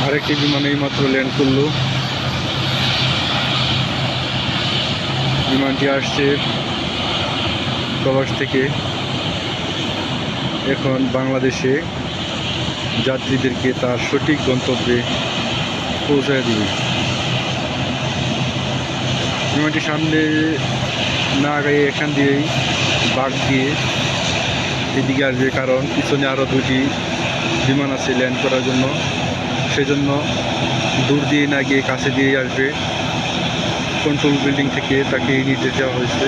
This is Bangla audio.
আরেকটি বিমান এইমাত্র ল্যান্ড করলো। বিমানটি আসছে প্রবাস থেকে, এখন বাংলাদেশে যাত্রীদেরকে তার সঠিক গন্তব্যে পৌঁছায় দিবে। বিমানটি সামনে না গায়ে এখান দিয়েই বাঁক দিয়ে এদিকে আসবে, কারণ পিছনে আরও দুটি বিমান আছে ল্যান্ড করার জন্য। সেজন্য দূর দিয়ে না গিয়ে কাছে দিয়েই আসবে। কন্ট্রোল বিল্ডিং থেকে তাকে নির্দেশ দেওয়া হয়েছে।